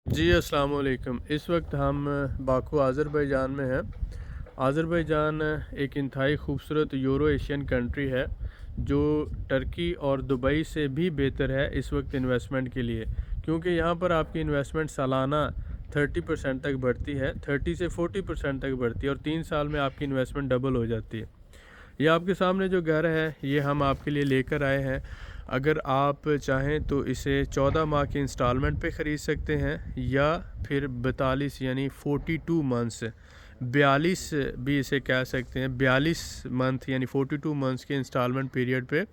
جی السلام علیکم۔ اس وقت ہم باکو آذربائیجان میں ہیں۔ آذربائیجان ایک انتہائی خوبصورت یورو ایشین کنٹری ہے جو ٹرکی اور دبئی سے بھی بہتر ہے اس وقت انویسٹمنٹ کے لیے، کیونکہ یہاں پر آپ کی انویسٹمنٹ سالانہ 30% تک بڑھتی ہے، 30 سے 40% تک بڑھتی ہے، اور 3 سال میں آپ کی انویسٹمنٹ ڈبل ہو جاتی ہے۔ یہ آپ کے سامنے جو گھر ہے یہ ہم آپ کے لیے لے کر آئے ہیں۔ اگر آپ چاہیں تو اسے 14 ماہ کی انسٹالمنٹ پہ خرید سکتے ہیں، یا پھر 42 یعنی 42 منتھس، 42 بھی اسے کہہ سکتے ہیں، 42 منتھ یعنی 42 منتھس کے انسٹالمنٹ پیریڈ پہ،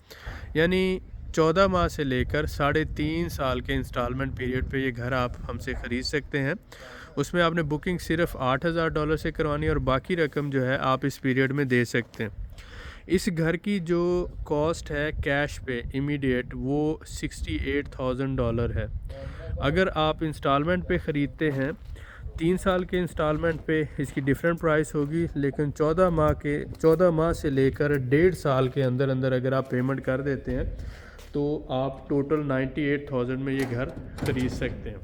یعنی 14 ماہ سے لے کر 3.5 سال کے انسٹالمنٹ پیریڈ پہ یہ گھر آپ ہم سے خرید سکتے ہیں۔ اس میں آپ نے بکنگ صرف $8,000 سے کروانی ہے، اور باقی رقم جو ہے آپ اس پیریڈ میں دے سکتے ہیں۔ اس گھر کی جو کاسٹ ہے کیش پہ امیڈیٹ وہ $68,000 ہے۔ اگر آپ انسٹالمنٹ پہ خریدتے ہیں 3 سال کے انسٹالمنٹ پہ اس کی ڈیفرنٹ پرائس ہوگی، لیکن 14 ماہ سے لے کر 1.5 سال کے اندر اگر آپ پیمنٹ کر دیتے ہیں تو آپ ٹوٹل 98,000 میں یہ گھر خرید سکتے ہیں،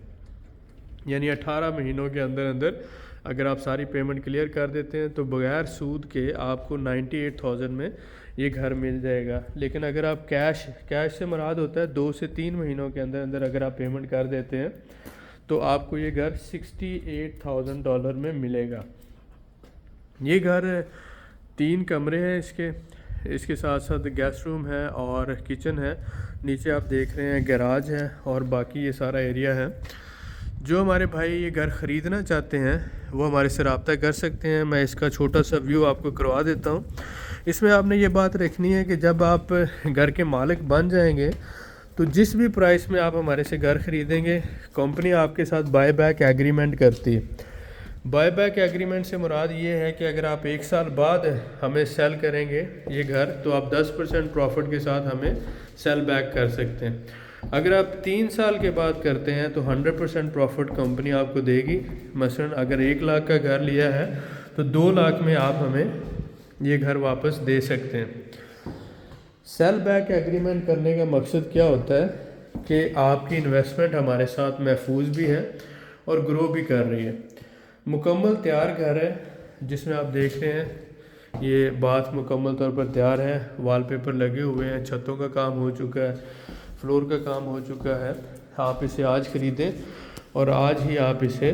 یعنی 18 مہینوں کے اندر اگر آپ ساری پیمنٹ کلیئر کر دیتے ہیں تو بغیر سود کے آپ کو 98,000 میں یہ گھر مل جائے گا۔ لیکن اگر آپ کیش سے مراد ہوتا ہے 2 سے 3 مہینوں کے اندر اگر آپ پیمنٹ کر دیتے ہیں تو آپ کو یہ گھر $68,000 میں ملے گا۔ یہ گھر 3 کمرے ہیں اس کے ساتھ ساتھ گیسٹ روم ہے اور کچن ہے، نیچے آپ دیکھ رہے ہیں گیراج ہے، اور باقی یہ سارا ایریا ہے۔ جو ہمارے بھائی یہ گھر خریدنا چاہتے ہیں وہ ہمارے سے رابطہ کر سکتے ہیں۔ میں اس کا چھوٹا سا ویو آپ کو کروا دیتا ہوں۔ اس میں آپ نے یہ بات رکھنی ہے کہ جب آپ گھر کے مالک بن جائیں گے تو جس بھی پرائس میں آپ ہمارے سے گھر خریدیں گے، کمپنی آپ کے ساتھ بائی بیک ایگریمنٹ کرتی ہے۔ بائی بیک ایگریمنٹ سے مراد یہ ہے کہ اگر آپ 1 سال بعد ہمیں سیل کریں گے یہ گھر تو آپ 10% پروفٹ کے ساتھ ہمیں سیل بیک کر سکتے ہیں۔ اگر آپ 3 سال کے بعد کرتے ہیں تو 100% پروفٹ کمپنی آپ کو دے گی۔ مثلا اگر 1 لاکھ کا گھر لیا ہے تو 2 لاکھ میں آپ ہمیں یہ گھر واپس دے سکتے ہیں۔ سیل بیک ایگریمنٹ کرنے کا مقصد کیا ہوتا ہے کہ آپ کی انویسٹمنٹ ہمارے ساتھ محفوظ بھی ہے اور گرو بھی کر رہی ہے۔ مکمل تیار گھر ہے جس میں آپ دیکھ رہے ہیں یہ باتھ مکمل طور پر تیار ہے، وال پیپر لگے ہوئے ہیں، چھتوں کا کام ہو چکا ہے، فلور کا کام ہو چکا ہے۔ آپ اسے آج خریدیں اور آج ہی آپ اسے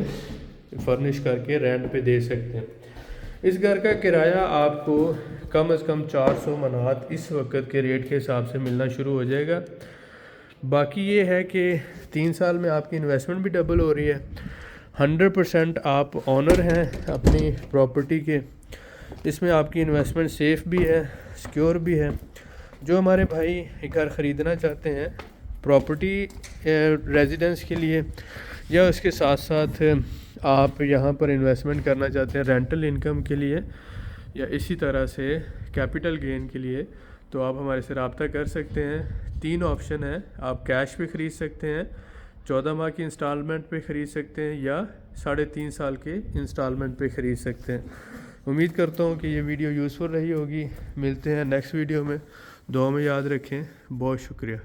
فرنش کر کے رینٹ پہ دے سکتے ہیں۔ اس گھر کا کرایہ آپ کو کم از کم 400 منات اس وقت کے ریٹ کے حساب سے ملنا شروع ہو جائے گا۔ باقی یہ ہے کہ 3 سال میں آپ کی انویسٹمنٹ بھی ڈبل ہو رہی ہے، 100% آپ آنر ہیں اپنی پراپرٹی کے۔ اس میں آپ کی انویسٹمنٹ سیف بھی ہے، سیکیور بھی ہے۔ جو ہمارے بھائی گھر خریدنا چاہتے ہیں پراپرٹی ریزیڈنس کے لیے، یا اس کے ساتھ ساتھ آپ یہاں پر انویسٹمنٹ کرنا چاہتے ہیں رینٹل انکم کے لیے، یا اسی طرح سے کیپٹل گین کے لیے، تو آپ ہمارے سے رابطہ کر سکتے ہیں۔ 3 آپشن ہیں، آپ کیش پہ خرید سکتے ہیں، 14 ماہ کی انسٹالمنٹ پہ خرید سکتے ہیں، یا 3.5 سال کے انسٹالمنٹ پہ خرید سکتے ہیں۔ امید کرتا ہوں کہ یہ ویڈیو یوزفل رہی ہوگی۔ ملتے ہیں نیکسٹ ویڈیو میں، دعا میں یاد رکھیں۔ بہت شکریہ۔